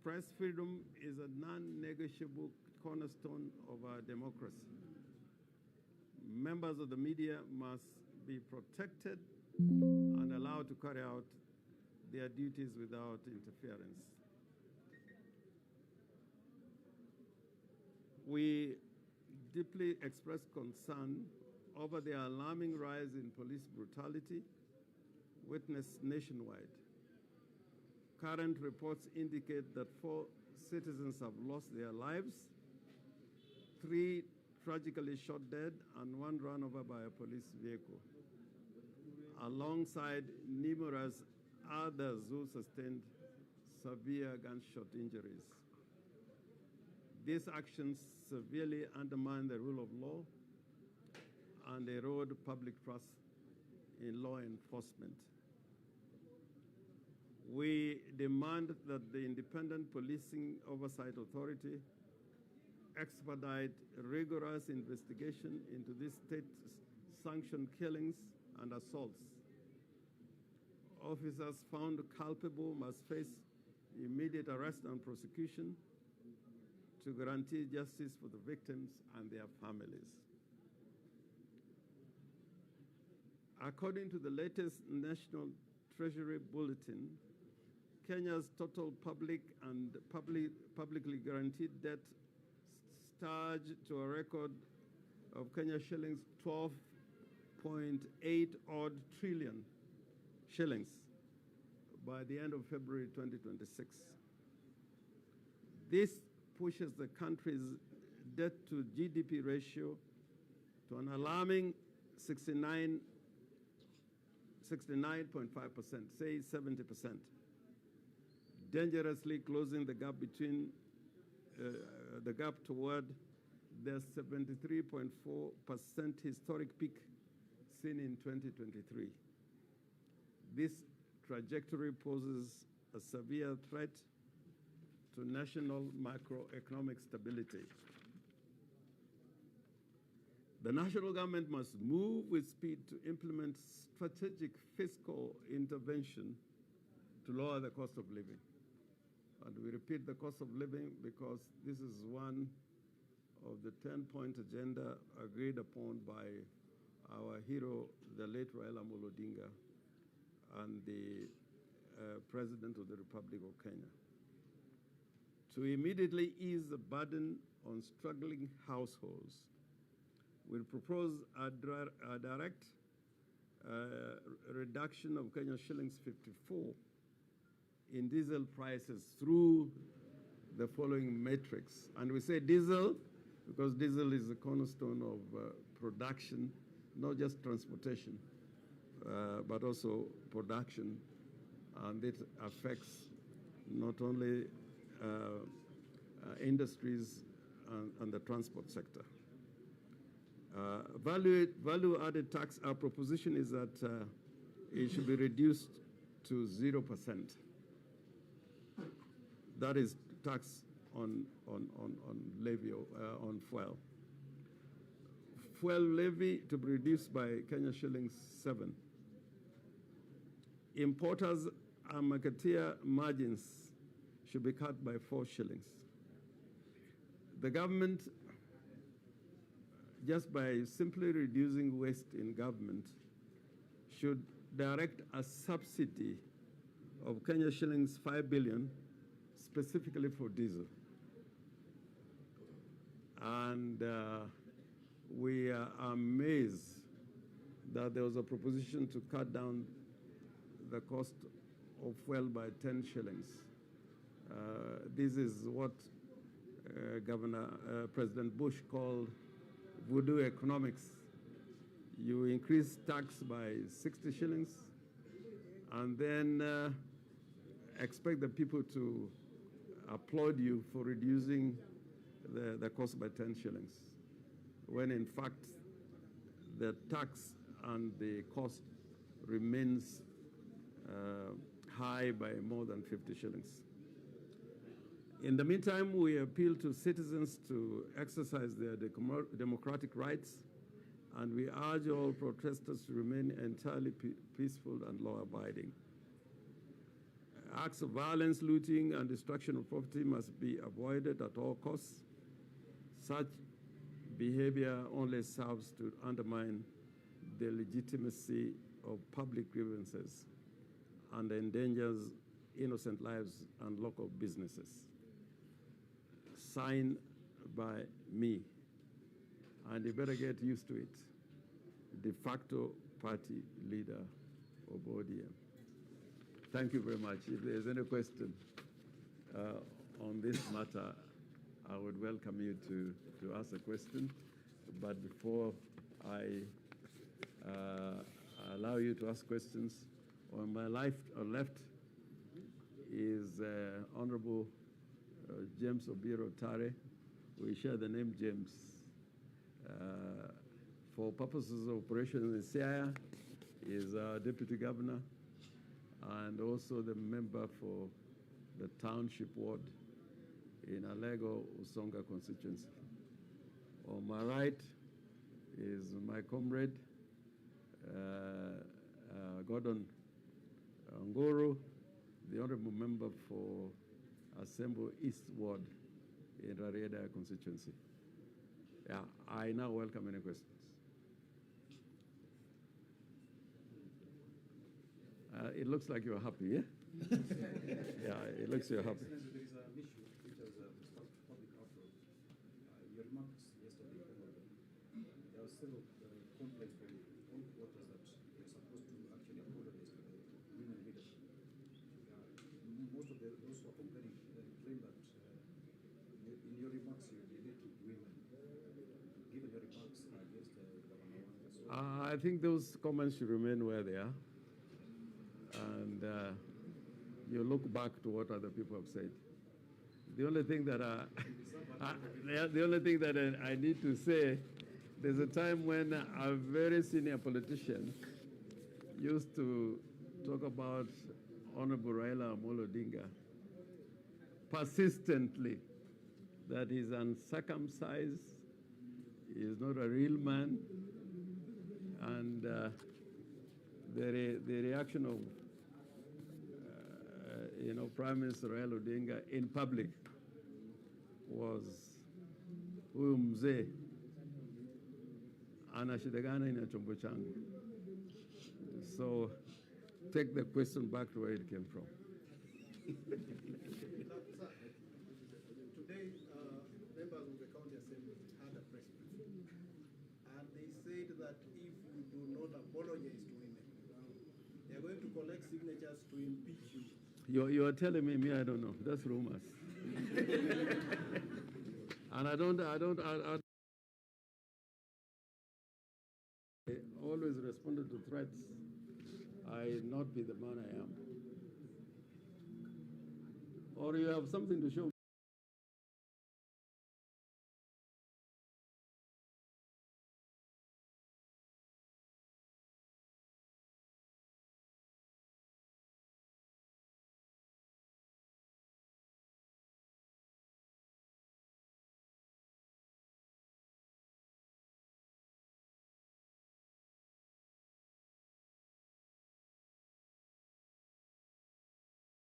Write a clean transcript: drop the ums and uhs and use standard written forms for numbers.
Press freedom is a non-negotiable cornerstone of our democracy. Members of the media must be protected and allowed to carry out their duties without interference. We deeply express concern over the alarming rise in police brutality witnessed nationwide. Current reports indicate that 4 citizens have lost their lives, 3 tragically shot dead, and 1 run over by a police vehicle, alongside numerous others who sustained severe gunshot injuries. These actions severely undermine the rule of law and erode public trust in law enforcement. We demand that the Independent Policing Oversight Authority expedite rigorous investigation into these state-sanctioned killings and assaults. Officers found culpable must face immediate arrest and prosecution to guarantee justice for the victims and their families. According to the latest National Treasury Bulletin, Kenya's total public and publicly guaranteed debt surged to a record of Kenya shillings 12.8 odd trillion shillings by the end of February 2026. This pushes the country's debt to GDP ratio to an alarming 69.5%, say 70%, dangerously closing the gap between the gap toward the 73.4% historic peak seen in 2023. This trajectory poses a severe threat to national macroeconomic stability. The national government must move with speed to implement strategic fiscal intervention to lower the cost of living. And we repeat the cost of living because this is one of the 10-point agenda agreed upon by our hero, the late Raila Amolo Odinga, and the President of the Republic of Kenya. To immediately ease the burden on struggling households, we propose a direct reduction of Kenya shillings 54 in diesel prices through the following metrics. And we say diesel because diesel is the cornerstone of production, not just transportation, but also production. And it affects not only industries and the transport sector. Value-added tax, our proposition is that it should be reduced to 0%. That is tax on levy on fuel. Fuel levy to be reduced by Kenya shillings 7. Importers and marketeer margins should be cut by 4 shillings. The government, just by simply reducing waste in government, should direct a subsidy of Kenya shillings 5 billion specifically for diesel. And we are amazed that there was a proposition to cut down the cost of fuel by 10 shillings. This is what President Bush called voodoo economics. You increase tax by 60 shillings and then expect the people to applaud you for reducing the cost by 10 shillings, when in fact the tax and the cost remains high by more than 50 shillings. In the meantime, we appeal to citizens to exercise their democratic rights, and we urge all protesters to remain entirely peaceful and law-abiding. Acts of violence, looting, and destruction of property must be avoided at all costs. Such behavior only serves to undermine the legitimacy of public grievances and endangers innocent lives and local businesses. Signed by me, and you better get used to it, de facto party leader of ODM. Thank you very much. If there's any question on this matter, I would welcome you to ask a question. But before I allow you to ask questions, on my left is Honorable James Obiro Tare. We share the name James. For purposes of operations in SIA, is our Deputy Governor and also the member for the Township Ward in Alego Usonga constituency. On my right is my comrade, Gordon Ngoro, the Honorable Member for Assemble East Ward in Rarieda constituency. Yeah, I now welcome any questions. It looks like you're happy, yeah? Yeah, it looks you're happy. There is an issue which has sparked public uproar. Your remarks yesterday, there are several complaints from all quarters that you're supposed to actually apologize to the women leadership. Most of those who are complaining claim that in your remarks you related women, given your remarks against Governor. I think those comments should remain where they are. And you look back to what other people have said. The only thing that I need to say, there's a time when a very senior politician used to talk about Honorable Raila Amolo Odinga persistently, that he's uncircumcised, he's not a real man, and the reaction of Prime Minister Raila Odinga in public was, huyu mzee anashidagana ina chombo changu. So take the question back to where it came from. Today, members of the county assembly had a press briefing, and they said that if you do not apologize to women, they are going to collect signatures to impeach you. You are telling me, I don't know. That's rumors. And I always responded to threats. I not be the man I am. Or you have something to show